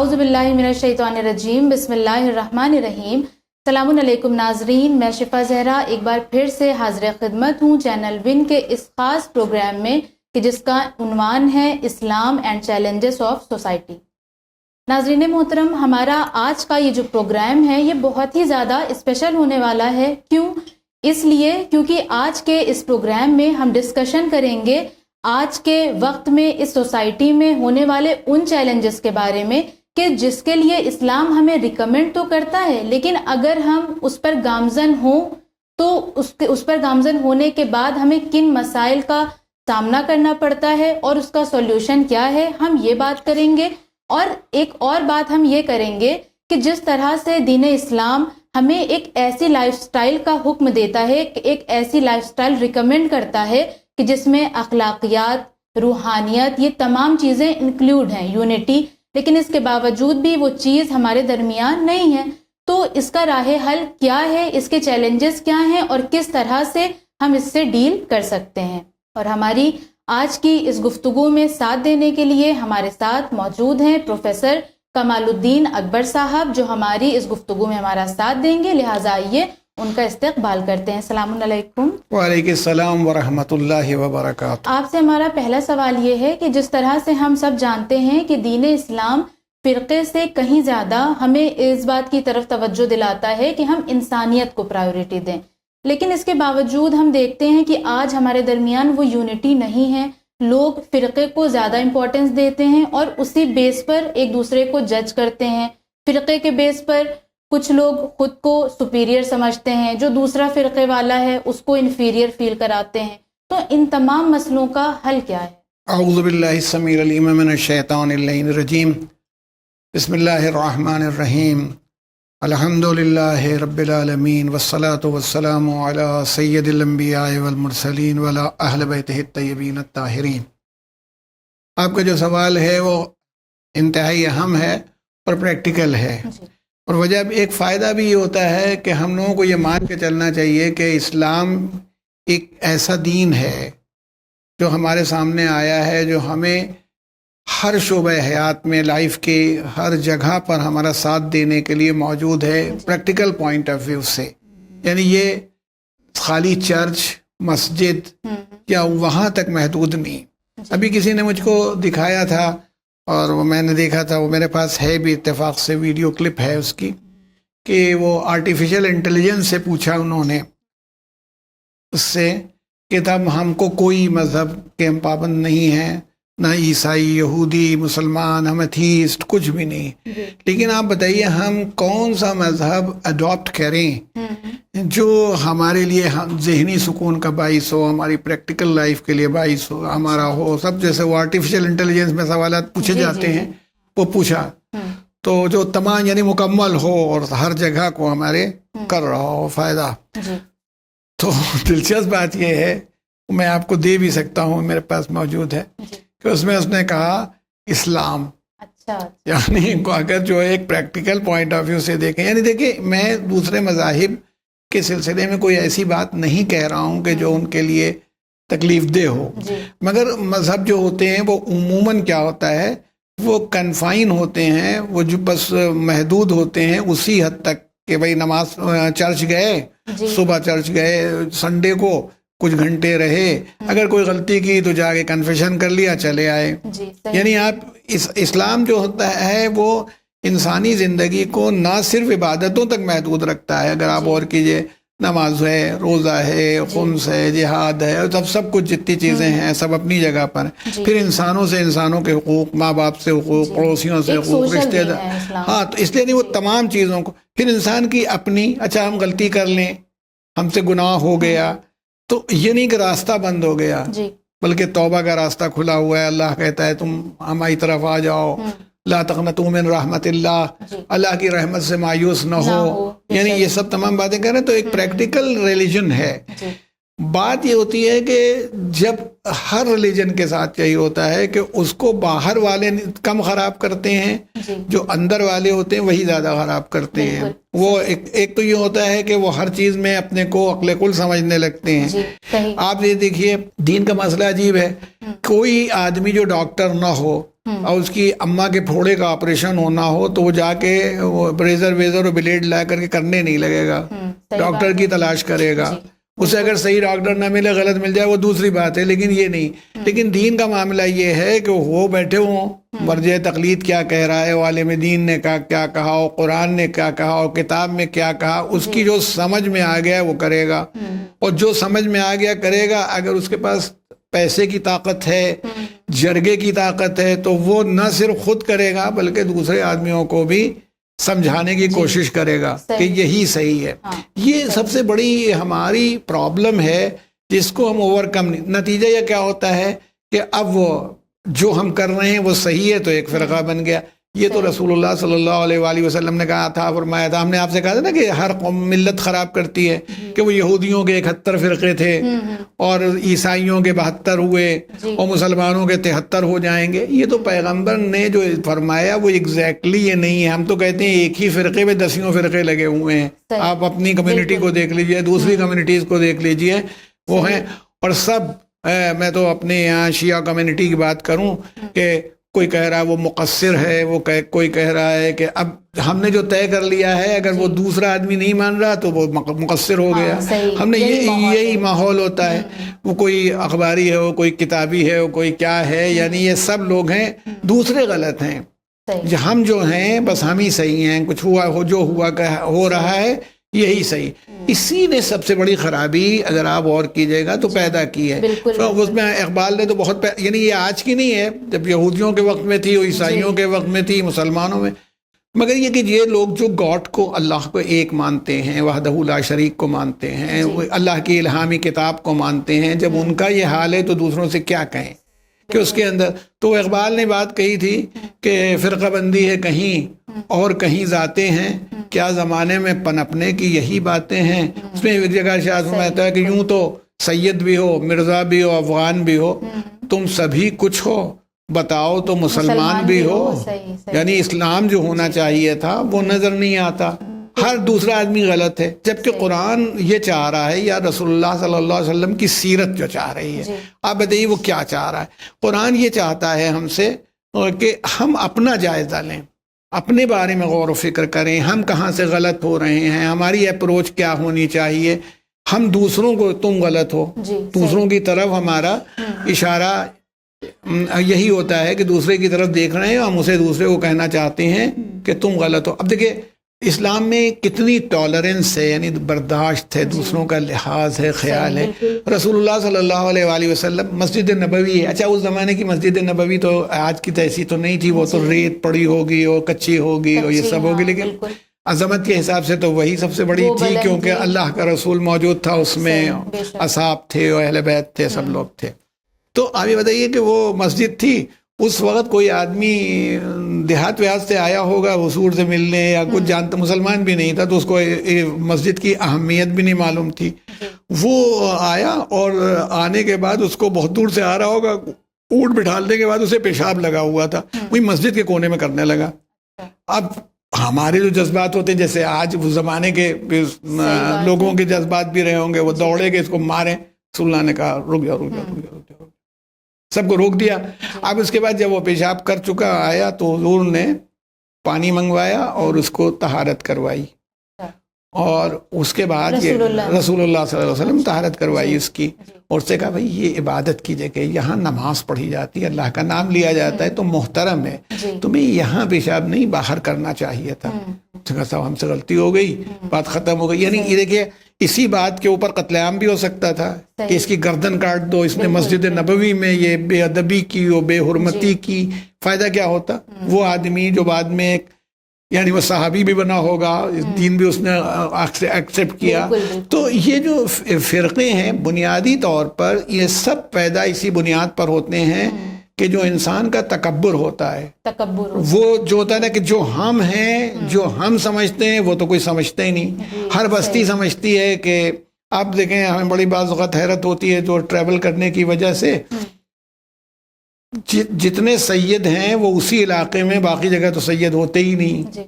اعوذ باللہ من الشیطان الرجیم، بسم اللہ الرحمن الرحیم۔ السلام علیکم ناظرین، میں شفا زہرا ایک بار پھر سے حاضر خدمت ہوں چینل ون کے اس خاص پروگرام میں کہ جس کا عنوان ہے اسلام اینڈ چیلنجز آف سوسائٹی۔ ناظرین محترم، ہمارا آج کا یہ جو پروگرام ہے یہ بہت ہی زیادہ اسپیشل ہونے والا ہے۔ کیوں؟ اس لیے کیونکہ آج کے اس پروگرام میں ہم ڈسکشن کریں گے آج کے وقت میں اس سوسائٹی میں ہونے والے ان چیلنجز کے بارے میں کہ جس کے لیے اسلام ہمیں ریکمینڈ تو کرتا ہے، لیکن اگر ہم اس پر گامزن ہوں تو اس پر گامزن ہونے کے بعد ہمیں کن مسائل کا سامنا کرنا پڑتا ہے اور اس کا سولوشن کیا ہے، ہم یہ بات کریں گے۔ اور ایک اور بات ہم یہ کریں گے کہ جس طرح سے دین اسلام ہمیں ایک ایسی لائف سٹائل کا حکم دیتا ہے، ایک ایسی لائف سٹائل ریکمینڈ کرتا ہے کہ جس میں اخلاقیات، روحانیت، یہ تمام چیزیں انکلوڈ ہیں، یونٹی، لیکن اس کے باوجود بھی وہ چیز ہمارے درمیان نہیں ہے۔ تو اس کا راہ حل کیا ہے، اس کے چیلنجز کیا ہیں اور کس طرح سے ہم اس سے ڈیل کر سکتے ہیں۔ اور ہماری آج کی اس گفتگو میں ساتھ دینے کے لیے ہمارے ساتھ موجود ہیں پروفیسر کمال الدین اکبر صاحب، جو ہماری اس گفتگو میں ہمارا ساتھ دیں گے، لہٰذا آئیے ان کا استقبال کرتے ہیں۔ السلام علیکم۔ وعلیکم السلام ورحمۃ اللہ وبرکاتہ۔ آپ سے ہمارا پہلا سوال یہ ہے کہ جس طرح سے ہم سب جانتے ہیں کہ دین اسلام فرقے سے کہیں زیادہ ہمیں اس بات کی طرف توجہ دلاتا ہے کہ ہم انسانیت کو پرائیورٹی دیں، لیکن اس کے باوجود ہم دیکھتے ہیں کہ آج ہمارے درمیان وہ یونٹی نہیں ہے۔ لوگ فرقے کو زیادہ امپورٹنس دیتے ہیں اور اسی بیس پر ایک دوسرے کو جج کرتے ہیں۔ فرقے کے بیس پر کچھ لوگ خود کو سپیریئر سمجھتے ہیں، جو دوسرا فرقے والا ہے اس کو انفیریئر فیل کراتے ہیں۔ تو ان تمام مسئلوں کا حل کیا ہے؟ اعوذ باللہ السمیع العلیم من الشیطان اللعین الرجیم، بسم اللہ الرحمن الرحیم، الحمد للہ رب العالمین، والصلاة والسلام علی سید الانبیاء والمرسلین وعلی اہل بیتہ الطیبین الطاہرین۔ آپ کا جو سوال ہے وہ انتہائی اہم ہے اور پریکٹیکل ہے، اور وجہ ایک فائدہ بھی یہ ہوتا ہے کہ ہم لوگوں کو یہ مان کے چلنا چاہیے کہ اسلام ایک ایسا دین ہے جو ہمارے سامنے آیا ہے، جو ہمیں ہر شعبہ حیات میں، لائف کے ہر جگہ پر ہمارا ساتھ دینے کے لیے موجود ہے، پریکٹیکل پوائنٹ آف ویو سے۔ یعنی یہ خالی چرچ، مسجد یا وہاں تک محدود نہیں۔ ابھی کسی نے مجھ کو دکھایا تھا اور وہ میں نے دیکھا تھا، وہ میرے پاس ہے بھی، اتفاق سے ویڈیو کلپ ہے اس کی، کہ وہ آرٹیفیشل انٹیلیجنس سے پوچھا انہوں نے اس سے کہ تب ہم کو کوئی مذہب کے ہم پابند نہیں ہیں، نہ عیسائی، یہودی، مسلمان، ہم ایتھیسٹ، کچھ بھی نہیں، لیکن آپ بتائیے ہم کون سا مذہب اڈاپٹ کریں جو ہمارے لیے ذہنی سکون کا باعث ہو، ہماری پریکٹیکل لائف کے لیے باعث ہو، ہمارا ہو سب۔ جیسے وہ آرٹیفیشل انٹیلیجنس میں سوالات پوچھے جاتے ہیں، وہ پوچھا تو جو تمام یعنی مکمل ہو اور ہر جگہ کو ہمارے کر رہا ہو فائدہ۔ تو دلچسپ بات یہ ہے، میں آپ کو دے بھی سکتا ہوں، میرے پاس موجود ہے، کہ اس میں اس نے کہا اسلام۔ یعنی اگر جو ایک پریکٹیکل پوائنٹ آف ویو سے دیکھیں، یعنی دیکھیں میں دوسرے مذاہب کے سلسلے میں کوئی ایسی بات نہیں کہہ رہا ہوں کہ جو ان کے لیے تکلیف دہ ہو، مگر مذہب جو ہوتے ہیں وہ عموماً کیا ہوتا ہے، وہ کنفائن ہوتے ہیں، وہ جو بس محدود ہوتے ہیں اسی حد تک کہ بھئی نماز چرچ گئے، صبح چرچ گئے، سنڈے کو کچھ گھنٹے رہے، اگر کوئی غلطی کی تو جا کے کنفیشن کر لیا، چلے آئے۔ یعنی آپ اسلام جو ہوتا ہے وہ انسانی زندگی کو نہ صرف عبادتوں تک محدود رکھتا ہے، اگر آپ غور کیجئے، نماز ہے، روزہ ہے، خمس ہے، جہاد ہے، سب کچھ جتنی چیزیں ہیں سب اپنی جگہ پر۔ پھر انسانوں سے انسانوں کے حقوق، ماں باپ سے حقوق، پڑوسیوں سے حقوق، رشتے دار، ہاں، تو اس لیے نہیں، وہ تمام چیزوں کو پھر انسان کی اپنی، اچھا ہم غلطی کر لیں، ہم سے گناہ ہو گیا، تو یہ نہیں کہ راستہ بند ہو گیا، بلکہ توبہ کا راستہ کھلا ہوا ہے۔ اللہ کہتا ہے تم ہماری طرف آ جاؤ، لا تقنطوا من رحمت اللہ، اللہ کی رحمت سے مایوس نہ ہو۔ یعنی یہ سب تمام باتیں کر رہے ہیں، تو ایک پریکٹیکل ریلیجن ہے۔ بات یہ ہوتی ہے کہ جب ہر ریلیجن کے ساتھ یہی ہوتا ہے کہ اس کو باہر والے کم خراب کرتے ہیں، جو اندر والے ہوتے ہیں وہی زیادہ خراب کرتے ہیں۔ وہ ایک تو یہ ہوتا ہے کہ وہ ہر چیز میں اپنے کو عقل کل سمجھنے لگتے ہیں۔ آپ یہ دیکھیے، دین کا مسئلہ عجیب ہے، کوئی آدمی جو ڈاکٹر نہ ہو اور اس کی اماں کے پھوڑے کا آپریشن ہونا ہو تو وہ جا کے ریزر ویزر اور بلیڈ لا کر کے کرنے نہیں لگے گا، ڈاکٹر کی تلاش کرے گا. اسے اگر صحیح ڈاکٹر نہ ملے، غلط مل جائے، وہ دوسری بات ہے، لیکن یہ نہیں. لیکن دین کا معاملہ یہ ہے کہ وہ بیٹھے ہوں، مرجع تقلید کیا کہہ رہا ہے، عالم دین نے کیا کہا، اور قرآن نے کیا کہا، اور کتاب میں کیا کہا، اس کی جو سمجھ میں آ گیا وہ کرے گا. اور جو سمجھ میں آ گیا کرے گا. اگر اس کے پاس پیسے کی طاقت ہے، جرگے کی طاقت ہے، تو وہ نہ صرف خود کرے گا بلکہ دوسرے آدمیوں کو بھی سمجھانے کی کوشش کرے گا کہ یہی صحیح ہے. یہ سب سے بڑی ہماری پرابلم ہے جس کو ہم اوور کم نہیں. نتیجہ یہ کیا ہوتا ہے کہ اب وہ جو ہم کر رہے ہیں وہ صحیح ہے تو ایک فرقہ بن گیا. یہ تو رسول اللہ صلی اللہ علیہ وآلہ وسلم نے کہا تھا، فرمایا تھا. ہم نے آپ سے کہا تھا نا کہ ہر قوم ملت خراب کرتی ہے، کہ وہ یہودیوں کے 71 فرقے تھے اور عیسائیوں کے 72 ہوئے اور مسلمانوں کے 73 ہو جائیں گے. یہ تو پیغمبر نے جو فرمایا وہ ایگزیکٹلی یہ نہیں ہے. ہم تو کہتے ہیں ایک ہی فرقے میں 10 فرقے لگے ہوئے ہیں. آپ اپنی کمیونٹی کو دیکھ لیجئے، دوسری کمیونٹیز کو دیکھ لیجئے، وہ ہیں. اور سب میں تو اپنے یہاں شیعہ کمیونٹی کی بات کروں کہ کوئی کہہ رہا ہے وہ مقصر ہے، کوئی کہہ رہا ہے کہ اب ہم نے جو طے کر لیا ہے اگر وہ دوسرا آدمی نہیں مان رہا تو وہ مقصر ہو گیا. ہم نے یہی ماحول ہوتا ہے. وہ کوئی اخباری ہے، وہ کوئی کتابی ہے، وہ کوئی کیا ہے، یعنی یہ سب لوگ ہیں، دوسرے غلط ہیں. ہم جو ہیں بس ہم ہی صحیح ہیں. کچھ جو ہو رہا ہے یہی صحیح. اسی نے سب سے بڑی خرابی اگر آپ غور کیجئے گا تو پیدا کی ہے. اس میں اقبال نے تو بہت یعنی یہ آج کی نہیں ہے، جب یہودیوں کے وقت میں تھی، عیسائیوں کے وقت میں تھی، مسلمانوں میں. مگر یہ کہ یہ لوگ جو گاڈ کو، اللہ کو ایک مانتے ہیں، وحدہ لا شریک کو مانتے ہیں، اللہ کی الہامی کتاب کو مانتے ہیں، جب ان کا یہ حال ہے تو دوسروں سے کیا کہیں کہ اس کے اندر. تو اقبال نے بات کہی تھی کہ فرقہ بندی ہے کہیں اور کہیں ذاتیں ہیں، کیا زمانے میں پنپنے کی یہی باتیں ہیں. اس میں ایک جگہ شاید فرماتا ہے کہ یوں تو سید بھی ہو، مرزا بھی ہو، افغان بھی ہو، تم سبھی کچھ ہو، بتاؤ تو مسلمان بھی ہو. یعنی اسلام جو ہونا چاہیے تھا وہ نظر نہیں آتا. ہر دوسرا آدمی غلط ہے، جبکہ قرآن یہ چاہ رہا ہے، یا رسول اللہ صلی اللہ علیہ وسلم کی سیرت جو چاہ رہی ہے. آپ بتائیے وہ کیا چاہ رہا ہے. قرآن یہ چاہتا ہے ہم سے کہ ہم اپنا جائزہ لیں، اپنے بارے میں غور و فکر کریں، ہم کہاں سے غلط ہو رہے ہیں، ہماری اپروچ کیا ہونی چاہیے. ہم دوسروں کو، تم غلط ہو، دوسروں کی طرف ہمارا اشارہ یہی ہوتا ہے کہ دوسرے کی طرف دیکھ رہے ہیں، ہم اسے دوسرے کو کہنا چاہتے ہیں کہ تم غلط ہو. اب دیکھیں اسلام میں کتنی ٹالرنس ہے، یعنی برداشت ہے، دوسروں کا لحاظ ہے، خیال ہے. رسول اللہ صلی اللہ علیہ وآلہ وسلم، مسجد نبوی ہے. اچھا اس زمانے کی مسجد نبوی تو آج کی تیسی تو نہیں تھی، وہ تو ریت پڑی ہوگی اور کچی ہوگی اور یہ سب ہوگی، لیکن عظمت کے حساب سے تو وہی سب سے بڑی تھی، کیونکہ اللہ کا رسول موجود تھا اس میں، اصحاب تھے اور اہل بیت تھے، سب لوگ تھے. تو آپ یہ بتائیے کہ وہ مسجد تھی، اس وقت کوئی آدمی دیہات ویہات سے آیا ہوگا حضور سے ملنے، یا کچھ جانتا، مسلمان بھی نہیں تھا تو اس کو مسجد کی اہمیت بھی نہیں معلوم تھی. وہ آیا اور آنے کے بعد اس کو بہت دور سے آ رہا ہوگا، اونٹ بٹھالنے کے بعد اسے پیشاب لگا ہوا تھا، وہی مسجد کے کونے میں کرنے لگا. اب ہمارے جو جذبات ہوتے ہیں، جیسے آج اس زمانے کے لوگوں کے جذبات بھی رہے ہوں گے، وہ دوڑے کہ اس کو ماریں. رسول اللہ نے کہا رک جاؤ، سب کو روک دیا. اب اس کے بعد جب وہ پیشاب کر چکا آیا تو حضور نے پانی منگوایا اور اس کو طہارت کروائی، اور اس کے بعد رسول اللہ صلی اللہ علیہ وسلم طہارت کروائی اس کی، اور اس سے کہا بھائی یہ عبادت کی جگہ، یہاں نماز پڑھی جاتی ہے، اللہ کا نام لیا جاتا ہے، تو محترم ہے، تمہیں یہاں پیشاب نہیں باہر کرنا چاہیے تھا. صاحب ہم سے غلطی ہو گئی، بات ختم ہو گئی. یعنی یہ دیکھیے اسی بات کے اوپر قتل عام بھی ہو سکتا تھا کہ اس کی گردن کاٹ دو. اس نے مسجد نبوی میں یہ بے ادبی کی اور بے حرمتی کی، فائدہ کیا ہوتا؟ وہ آدمی جو بعد میں یعنی وہ صحابی بھی بنا ہوگا، دین بھی اس نے ایکسیپٹ کیا. تو یہ جو فرقے ہیں بنیادی طور پر یہ سب پیدا اسی بنیاد پر ہوتے ہیں کہ جو انسان کا تکبر ہوتا ہے، وہ جو ہوتا ہے نا کہ جو ہم ہیں، جو ہم سمجھتے ہیں وہ تو کوئی سمجھتے ہی نہیں. ہر بستی سمجھتی ہے کہ آپ دیکھیں، ہمیں بڑی بعض اوقات حیرت ہوتی ہے جو ٹریول کرنے کی وجہ سے جتنے سید ہیں وہ اسی علاقے میں، باقی جگہ تو سید ہوتے ہی نہیں،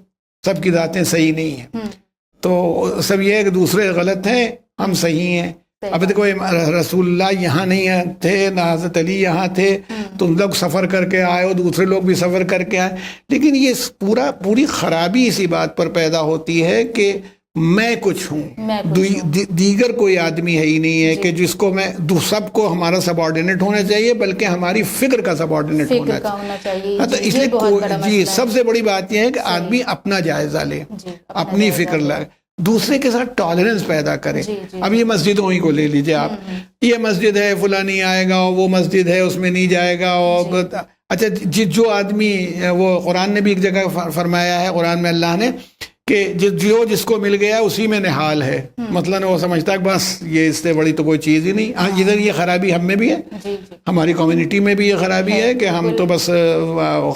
سب کی ذاتیں صحیح نہیں ہیں. تو سب یہ ہے کہ دوسرے غلط ہیں، ہم صحیح ہیں. اب دیکھو رسول اللہ یہاں نہیں تھے نہ حضرت علی یہاں تھے، تم لوگ سفر کر کے آئے ہو، دوسرے لوگ بھی سفر کر کے آئے، لیکن یہ پوری خرابی اسی بات پر پیدا ہوتی ہے کہ میں کچھ ہوں، دیگر کوئی آدمی ہے ہی نہیں ہے کہ جس کو میں سب کو ہمارا سب آرڈینیٹ ہونا چاہیے، بلکہ ہماری فکر کا سب آرڈینیٹ ہونا چاہیے۔ تو اس لیے جی سب سے بڑی بات یہ ہے کہ آدمی اپنا جائزہ لے، اپنی فکر لائے، دوسرے کے ساتھ ٹالرنس پیدا کرے۔ اب یہ مسجدوں ہی کو لے لیجئے آپ، یہ مسجد ہے فلاں نہیں آئے گا، وہ مسجد ہے اس میں نہیں جائے گا، اور اچھا جو آدمی، وہ قرآن نے بھی ایک جگہ فرمایا ہے، قرآن میں اللہ نے کہ جس کو مل گیا اسی میں نحال ہے، مثلاً وہ سمجھتا ہے بس یہ اس سے بڑی تو کوئی چیز ہی نہیں۔ ادھر یہ خرابی ہم میں بھی ہے، ہماری کمیونٹی میں بھی یہ خرابی ہے کہ ہم تو بس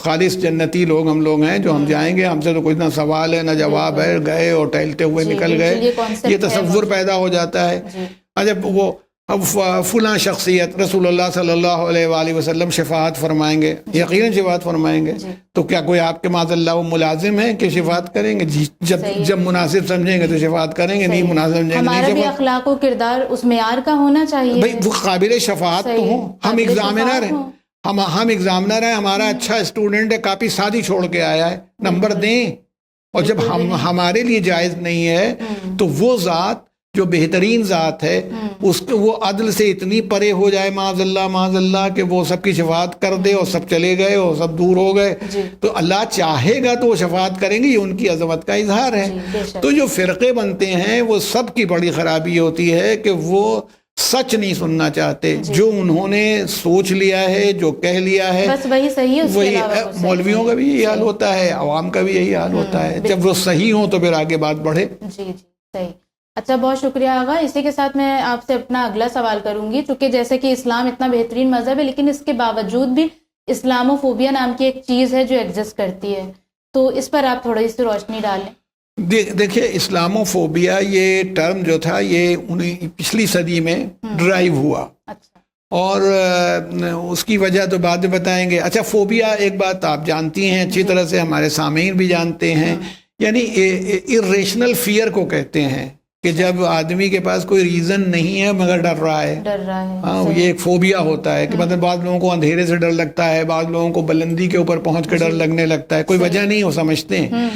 خالص جنتی ہم لوگ ہیں، جو ہم جائیں گے ہم سے تو کوئی نہ سوال ہے نہ جواب ہے، گئے اور ٹہلتے ہوئے نکل گئے، یہ تصور پیدا ہو جاتا ہے۔ جب وہ اب فلاں شخصیت رسول اللہ صلی اللہ علیہ وآلہ وسلم شفاعت فرمائیں گے، یقیناً شفاعت فرمائیں گے، تو کیا کوئی آپ کے معاذ اللہ وہ ملازم ہے کہ شفاعت کریں گے؟ جب مناسب سمجھیں گے تو شفاعت کریں گے، نہیں مناسب سمجھیں گے ہمارا بھی اخلاق و کردار اس معیار کا ہونا چاہیے بھائی، وہ قابل شفاعت تو ہوں، ہم ایگزامینر ہیں، ہم ایگزامینر ہیں، ہمارا اچھا اسٹوڈنٹ ہے، کاپی سادھی چھوڑ کے آیا ہے، نمبر دیں، اور جب ہمارے لیے جائز نہیں ہے تو وہ ذات جو بہترین ذات ہے وہ عدل سے اتنی پرے ہو جائے معاذ اللہ کہ وہ سب کی شفاعت کر دے اور سب چلے گئے اور سب دور ہو گئے، تو اللہ چاہے گا تو وہ شفاعت کریں گے، یہ ان کی عظمت کا اظہار ہے۔ تو جو فرقے بنتے ہیں وہ سب کی بڑی خرابی ہوتی ہے کہ وہ سچ نہیں سننا چاہتے، جو انہوں نے سوچ لیا ہے، جو کہہ لیا ہے بس وہی صحیح ہے، وہی مولویوں کا بھی یہی حال ہوتا ہے، عوام کا بھی یہی حال ہوتا ہے، جب وہ صحیح ہوں تو پھر آگے بات بڑھے۔ جی صحیح۔ اچھا، بہت شکریہ آغا۔ اسی کے ساتھ میں آپ سے اپنا اگلا سوال کروں گی، چونکہ جیسے کہ اسلام اتنا بہترین مذہب ہے لیکن اس کے باوجود بھی اسلامو فوبیا نام کی ایک چیز ہے جو ایگزسٹ کرتی ہے، تو اس پر آپ تھوڑی سی روشنی ڈالیں۔ دیکھیے، اسلامو فوبیا یہ ٹرم جو تھا یہ پچھلی صدی میں ڈرائیو ہوا، اور اس کی وجہ تو بعد میں بتائیں گے۔ اچھا، فوبیا ایک بات آپ جانتی ہیں اچھی طرح سے، ہمارے سامعین بھی جانتے ہیں، یعنی ارریشنل فیئر کو کہتے ہیں کہ جب آدمی کے پاس کوئی ریزن نہیں ہے مگر ڈر رہا ہے، ہاں، یہ ایک فوبیا ہوتا ہے کہ مطلب بعض لوگوں کو اندھیرے سے ڈر لگتا ہے، بعض لوگوں کو بلندی کے اوپر پہنچ کے ڈر لگنے لگتا ہے، کوئی وجہ نہیں وہ سمجھتے ہیں۔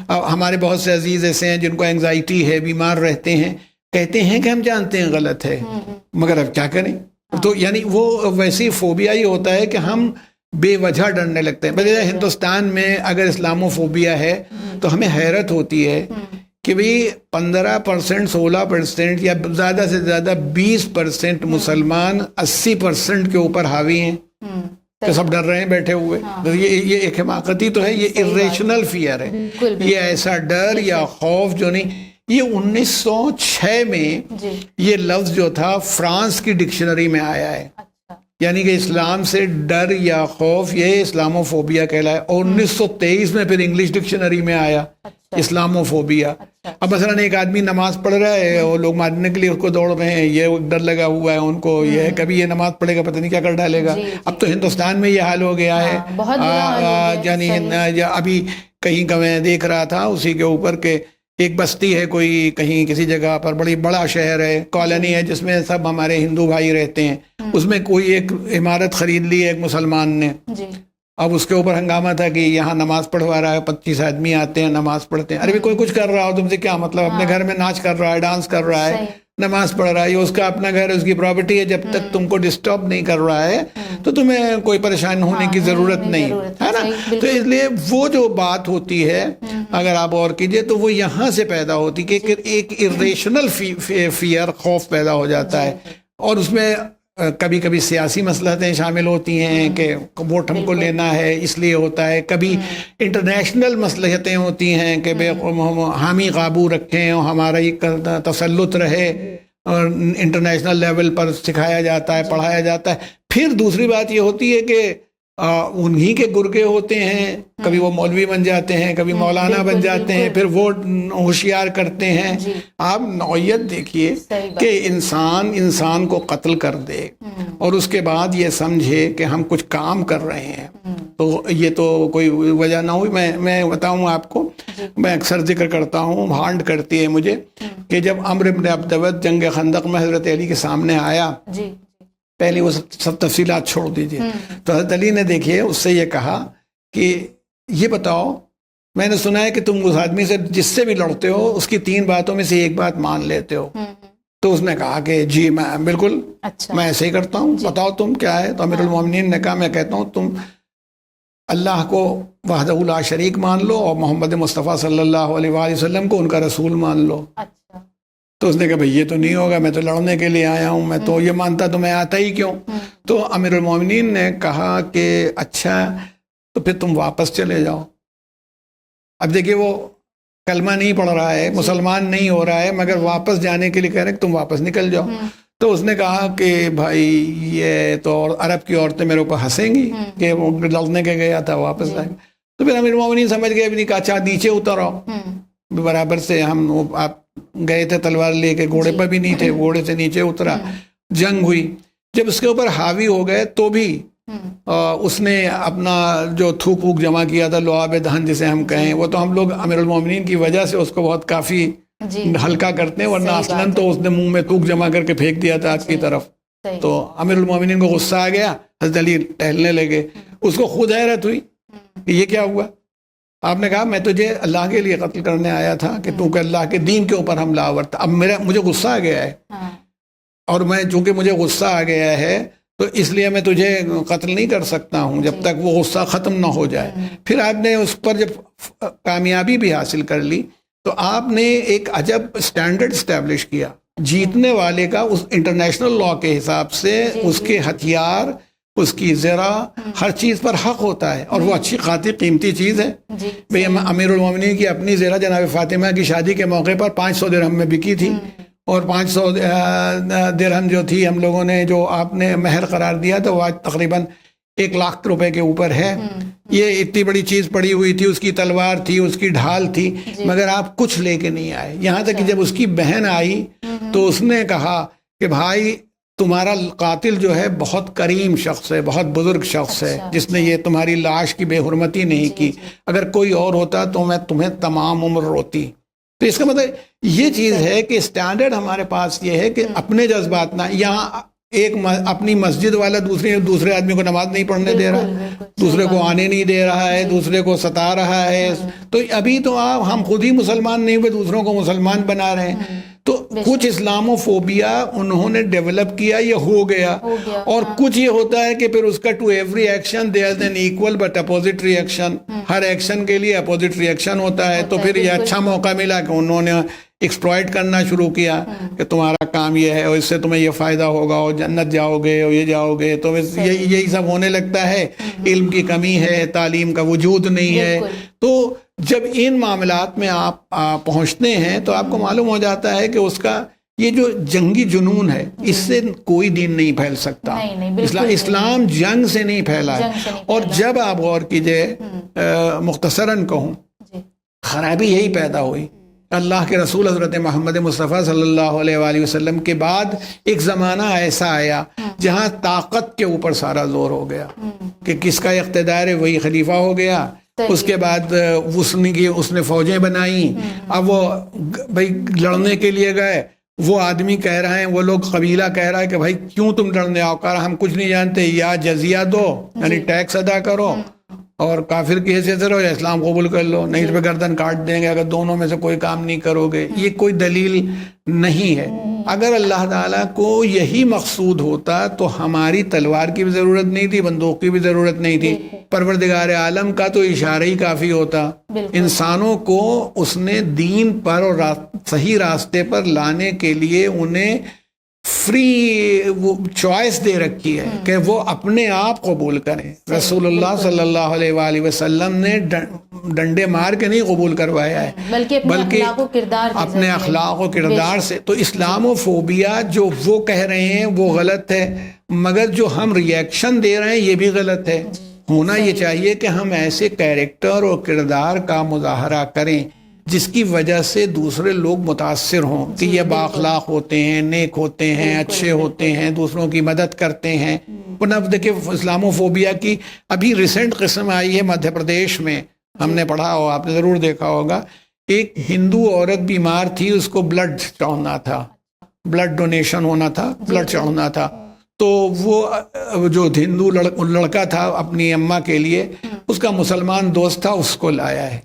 ہمارے بہت سے عزیز ایسے ہیں جن کو اینگزائٹی ہے، بیمار رہتے ہیں، کہتے ہیں کہ ہم جانتے ہیں غلط ہے مگر اب کیا کریں، تو یعنی وہ ویسی فوبیا ہی ہوتا ہے کہ ہم بے وجہ ڈرنے لگتے ہیں۔ بلکہ ہندوستان میں اگر اسلامو فوبیا ہے تو ہمیں حیرت ہوتی ہے کہ بھئی 15%، 16% یا زیادہ سے زیادہ 20% مسلمان 80% کے اوپر حاوی ہیں کہ سب ڈر رہے ہیں بیٹھے ہوئے۔ یہ ایک حماقتی تو ہے، یہ ارریشنل فیئر ہے، یہ ایسا ڈر یا خوف جو نہیں۔ یہ 1906 میں یہ لفظ جو تھا فرانس کی ڈکشنری میں آیا ہے، یعنی کہ اسلام سے ڈر یا خوف، یہ اسلامو فوبیا کہلایا، اور 1923 میں پھر انگلش ڈکشنری میں آیا اسلامو فوبیا۔ اب مثلا ایک آدمی نماز پڑھ رہا ہے اور لوگ مارنے کے لیے اس کو دوڑ رہے ہیں، یہ ڈر لگا ہوا ہے ان کو، یہ کبھی یہ نماز پڑھے گا پتہ نہیں کیا کر ڈالے گا۔ اب تو ہندوستان میں یہ حال ہو گیا ہے، یعنی ابھی کہیں کا میں دیکھ رہا تھا اسی کے اوپر کہ ایک بستی ہے کوئی کہیں کسی جگہ پر، بڑا شہر ہے، کالونی ہے جس میں سب ہمارے ہندو بھائی رہتے ہیں، اس میں کوئی ایک عمارت خرید لی ہے ایک مسلمان نے، اب اس کے اوپر ہنگامہ تھا کہ یہاں نماز پڑھوا رہا ہے، 25 آدمی آتے ہیں نماز پڑھتے ہیں۔ ارے کوئی کچھ کر رہا ہو تم سے کیا مطلب، اپنے گھر میں ناچ کر رہا ہے، ڈانس کر رہا ہے، نماز پڑھ رہا ہے، یہ اس کا اپنا گھر ہے، اس کی پراپرٹی ہے، جب تک تم کو ڈسٹرب نہیں کر رہا ہے تو تمہیں کوئی پریشان ہونے کی ضرورت نہیں ہے نا۔ تو اس لیے وہ جو بات ہوتی ہے اگر آپ غور کیجئے تو وہ یہاں سے پیدا ہوتی کہ ایک ارریشنل فیئر، خوف پیدا ہو جاتا ہے، اور اس میں کبھی کبھی سیاسی مصلحتیں شامل ہوتی ہیں کہ ووٹ ہم کو لینا ہے اس لیے ہوتا ہے، کبھی انٹرنیشنل مصلحتیں ہوتی ہیں کہ حامی قابو رکھیں اور ہمارا یہ تسلط رہے، اور انٹرنیشنل لیول پر سکھایا جاتا ہے، پڑھایا جاتا ہے۔ پھر دوسری بات یہ ہوتی ہے کہ انہی کے گرگے ہوتے ہیں، کبھی وہ مولوی بن جاتے ہیں، کبھی مولانا بن جاتے ہیں، پھر وہ ہوشیار کرتے ہیں۔ آپ نوعیت دیکھیے کہ انسان کو قتل کر دے اور اس کے بعد یہ سمجھے کہ ہم کچھ کام کر رہے ہیں، تو یہ تو کوئی وجہ نہ ہوئی. میں بتاؤں آپ کو, میں اکثر ذکر کرتا ہوں, ہانٹ کرتی ہے مجھے, کہ جب عمرو بن عبد ود جنگ خندق میں حضرت علی کے سامنے آیا, پہلے وہ سب تفصیلات چھوڑ دیجیے, تو حضرت علی نے دیکھیے اس سے یہ کہا کہ یہ بتاؤ, میں نے سنا ہے کہ تم اس آدمی سے جس سے بھی لڑتے ہو اس کی 3 باتوں میں سے ایک بات مان لیتے ہو. تو اس نے کہا کہ جی میں بالکل, میں ایسے ہی کرتا ہوں, بتاؤ تم کیا ہے. تو امیر المومنین نے کہا میں کہتا ہوں تم اللہ کو وحدہ لا شریک مان لو اور محمد مصطفیٰ صلی اللہ علیہ وآلہ وسلم کو ان کا رسول مان لو. تو اس نے کہا بھئی یہ تو نہیں ہوگا, میں تو لڑنے کے لیے آیا ہوں, میں تو یہ مانتا تو میں آتا ہی کیوں. تو امیر المومنین نے کہا کہ اچھا تو پھر تم واپس چلے جاؤ. اب دیکھیے وہ کلمہ نہیں پڑھ رہا ہے, مسلمان نہیں ہو رہا ہے, مگر واپس جانے کے لیے کہہ رہے کہ تم واپس نکل جاؤ. تو اس نے کہا کہ بھائی یہ تو عرب کی عورتیں میرے اوپر ہنسیں گی کہ وہ لڑنے کے گیا تھا واپس آئے. تو پھر امیر المومنین سمجھ گئے, بھی کہا اچھا نیچے اتر آؤ. برابر سے ہم آپ گئے تھے تلوار لے کے, گھوڑے پر بھی نہیں تھے, گھوڑے سے نیچے اترا, جنگ ہوئی. جب اس کے اوپر حاوی ہو گئے تو بھی اس نے اپنا جو تھوک ووک جمع کیا تھا, لعاب دہن جسے ہم کہیں, وہ تو ہم لوگ امیر المومنین کی وجہ سے اس کو بہت کافی ہلکا کرتے ہیں, ورنہ اصلاً تو اس نے منہ میں تھوک جمع کر کے پھینک دیا تھا آپ کی طرف. تو امیر المومنین کو غصہ آ گیا, حضرت علی ٹہلنے لگے. اس کو خود حیرت ہوئی کہ یہ کیا ہوا. آپ نے کہا میں تجھے اللہ کے لیے قتل کرنے آیا تھا کہ تو کہ اللہ کے دین کے اوپر حملہ آور تھا. اب مجھے غصہ آ گیا ہے, اور میں چونکہ مجھے غصہ آ گیا ہے تو اس لیے میں تجھے قتل نہیں کر سکتا ہوں جب تک وہ غصہ ختم نہ ہو جائے. پھر آپ نے اس پر جب کامیابی بھی حاصل کر لی تو آپ نے ایک عجب سٹینڈرڈ اسٹیبلش کیا. جیتنے والے کا اس انٹرنیشنل لا کے حساب سے اس کے ہتھیار, اس کی زرہ, ہر چیز پر حق ہوتا ہے, اور وہ اچھی خاطر قیمتی چیز ہے. بھئی امیر المومنین کی اپنی زرہ جناب فاطمہ کی شادی کے موقع پر 500 درہم میں بکی تھی, اور 500 درہم جو تھی ہم لوگوں نے جو آپ نے مہر قرار دیا تھا وہ آج تقریباً 1 لاکھ روپے کے اوپر ہے. یہ اتنی بڑی چیز پڑی ہوئی تھی, اس کی تلوار تھی, اس کی ڈھال تھی, مگر آپ کچھ لے کے نہیں آئے. یہاں تک کہ جب اس کی بہن آئی تو اس نے کہا کہ بھائی تمہارا قاتل جو ہے بہت کریم شخص ہے, بہت بزرگ شخص ہے, جس نے یہ تمہاری لاش کی بے حرمتی نہیں کی. اگر کوئی اور ہوتا تو میں تمہیں تمام عمر روتی. تو اس کا مطلب یہ چیز ہے کہ اسٹینڈرڈ ہمارے پاس یہ ہے کہ اپنے جذبات نہ, یہاں ایک اپنی مسجد والا دوسرے آدمی کو نماز نہیں پڑھنے دے رہا, دوسرے کو آنے نہیں دے رہا ہے, دوسرے کو ستا رہا ہے. تو ابھی تو ہم خود ہی مسلمان نہیں ہوئے, دوسروں کو مسلمان بنا رہے ہیں. تو کچھ اسلامو فوبیا انہوں نے ڈیولپ کیا, یہ ہو گیا. اور کچھ یہ ہوتا ہے کہ پھر اس کا to every action there is an equal but opposite reaction. ہر ایکشن کے لیے اپوزٹ ری ایکشن ہوتا ہے. تو پھر یہ اچھا موقع ملا کہ انہوں نے ایکسپلائٹ کرنا شروع کیا کہ تمہارا کام یہ ہے اور اس سے تمہیں یہ فائدہ ہوگا اور جنت جاؤ گے اور یہ جاؤ گے. تو یہی سب ہونے لگتا ہے. علم کی کمی ہے, تعلیم کا وجود نہیں ہے. تو جب ان معاملات میں آپ پہنچتے ہیں تو آپ کو معلوم ہو جاتا ہے کہ اس کا یہ جو جنگی جنون ہے اس سے کوئی دین نہیں پھیل سکتا. اسلام جنگ سے نہیں پھیلا ہے. اور جب آپ غور کیجئے, مختصراً کہوں, خرابی یہی پیدا ہوئی. اللہ کے رسول حضرت محمد مصطفیٰ صلی اللہ علیہ وآلہ وسلم کے بعد ایک زمانہ ایسا آیا جہاں طاقت کے اوپر سارا زور ہو گیا کہ کس کا اقتدار ہے وہی خلیفہ ہو گیا. اس کے بعد اس نے فوجیں بنائیں. اب وہ بھائی لڑنے کے لیے گئے, وہ آدمی کہہ رہے ہیں, وہ لوگ قبیلہ کہہ رہا ہے کہ بھائی کیوں تم لڑنے آؤ. کہا ہم کچھ نہیں جانتے, یا جزیہ دو یعنی ٹیکس ادا کرو اور کافر کی حیثیت سے رہو, یا اسلام قبول کر لو, نہیں تو پہ گردن کاٹ دیں گے اگر دونوں میں سے کوئی کام نہیں کرو گے. یہ کوئی دلیل نہیں ہے. اگر اللہ تعالیٰ کو یہی مقصود ہوتا تو ہماری تلوار کی بھی ضرورت نہیں تھی, بندوق کی بھی ضرورت نہیں تھی. پروردگار عالم کا تو اشارہ ہی کافی ہوتا. انسانوں کو اس نے دین پر اور صحیح راستے پر لانے کے لیے انہیں فری وہ چوائس دے رکھی ہے کہ وہ اپنے آپ قبول کریں. رسول اللہ صلی اللہ علیہ وآلہ وسلم نے ڈنڈے مار کے نہیں قبول کروایا ہے, بلکہ اپنے اخلاق و کردار سے. تو اسلام و فوبیا جو وہ کہہ رہے ہیں وہ غلط ہے, مگر جو ہم ری ایکشن دے رہے ہیں یہ بھی غلط ہے. ہونا یہ چاہیے کہ ہم ایسے کیریکٹر اور کردار کا مظاہرہ کریں جس کی وجہ سے دوسرے لوگ متاثر ہوں کہ یہ بااخلاق ہوتے ہیں، نیک ہوتے ہیں، اچھے ہوتے ہیں، دوسروں کی مدد کرتے ہیں. ورنہ دیکھیں اسلامو فوبیا کی ابھی ریسنٹ قسم آئی ہے مدھیہ پردیش میں، ہم نے پڑھا ہو، آپ نے ضرور دیکھا ہوگا. ایک ہندو عورت بیمار تھی، اس کو بلڈ چڑھنا تھا، بلڈ ڈونیشن ہونا تھا، بلڈ چڑھنا تھا. تو وہ جو ہندو لڑکا تھا اپنی اماں کے لیے، اس کا مسلمان دوست تھا، اس کو لایا ہے.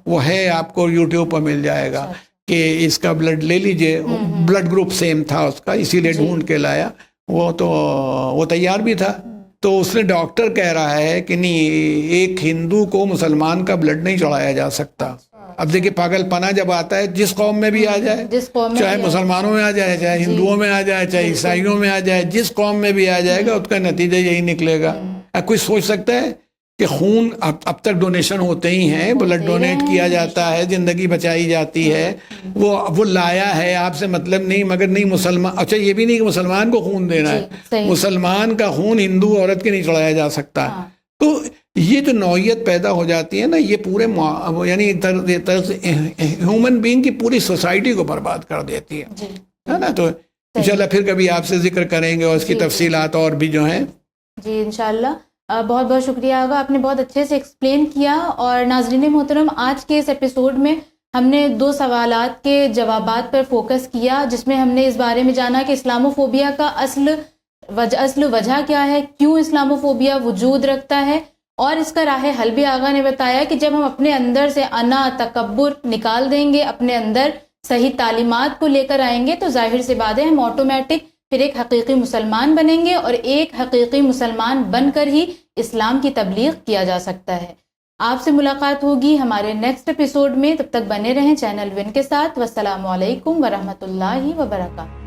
وہ ہے، آپ کو یوٹیوب پر مل جائے گا کہ اس کا بلڈ لے لیجئے. بلڈ گروپ سیم تھا اس کا، اسی لیے ڈھونڈ کے لایا. وہ تیار بھی تھا. تو اس نے ڈاکٹر کہہ رہا ہے کہ نہیں، ایک ہندو کو مسلمان کا بلڈ نہیں چڑھایا جا سکتا. اب دیکھیں پاگل پنا جب آتا ہے، جس قوم میں بھی آ جائے، چاہے مسلمانوں میں آ جائے، چاہے ہندوؤں میں آ جائے، چاہے عیسائیوں میں آ جائے، جس قوم میں بھی آ جائے گا، اس کا نتیجہ یہی نکلے گا. کوئی سوچ سکتا ہے کہ خون اب تک ڈونیشن ہوتے ہی ہیں، بلڈ ڈونیٹ کیا جاتا ہے، زندگی بچائی جاتی ہے. وہ لایا ہے، آپ سے مطلب نہیں، مگر نہیں مسلمان. اچھا یہ بھی نہیں کہ مسلمان کو خون دینا ہے، مسلمان کا خون ہندو عورت کے نہیں چڑھایا جا سکتا. تو یہ جو نوعیت پیدا ہو جاتی ہے نا، یہ پورے یعنی ہیومن بینگ کی پوری سوسائٹی کو برباد کر دیتی ہے نا. تو انشاءاللہ پھر کبھی آپ سے ذکر کریں گے اور اس کی تفصیلات اور بھی جو ہیں. جی انشاءاللہ. بہت بہت شکریہ آغا، آپ نے بہت اچھے سے ایکسپلین کیا. اور ناظرین محترم، آج کے اس ایپیسوڈ میں ہم نے 2 سوالات کے جوابات پر فوکس کیا، جس میں ہم نے اس بارے میں جانا کہ اسلاموفوبیا کا اصل وجہ کیا ہے، کیوں اسلاموفوبیا وجود رکھتا ہے، اور اس کا راہ حل بھی آغا نے بتایا کہ جب ہم اپنے اندر سے انا، تکبر نکال دیں گے، اپنے اندر صحیح تعلیمات کو لے کر آئیں گے، تو ظاہر سی بات ہے ہم آٹومیٹک پھر ایک حقیقی مسلمان بنیں گے، اور ایک حقیقی مسلمان بن کر ہی اسلام کی تبلیغ کیا جا سکتا ہے. آپ سے ملاقات ہوگی ہمارے نیکسٹ ایپیسوڈ میں. تب تک بنے رہیں چینل ون کے ساتھ. والسلام علیکم ورحمۃ اللہ وبرکاتہ.